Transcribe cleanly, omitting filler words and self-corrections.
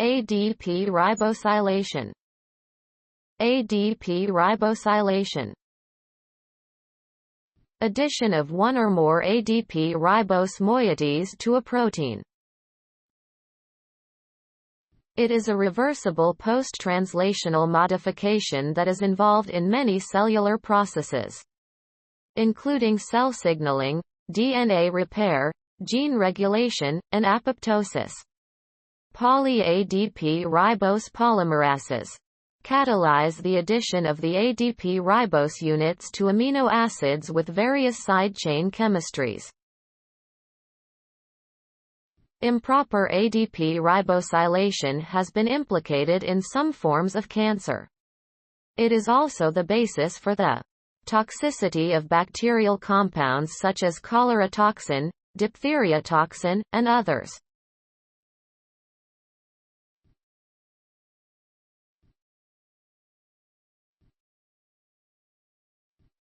ADP-ribosylation. ADP-ribosylation. Addition of one or more ADP-ribose moieties to a protein. It is a reversible post-translational modification that is involved in many cellular processes, including cell signaling, DNA repair, gene regulation, and apoptosis. Poly-ADP-ribose polymerases catalyze the addition of the ADP-ribose units to amino acids with various side chain chemistries. Improper ADP-ribosylation has been implicated in some forms of cancer. It is also the basis for the toxicity of bacterial compounds such as cholera toxin, diphtheria toxin, and others.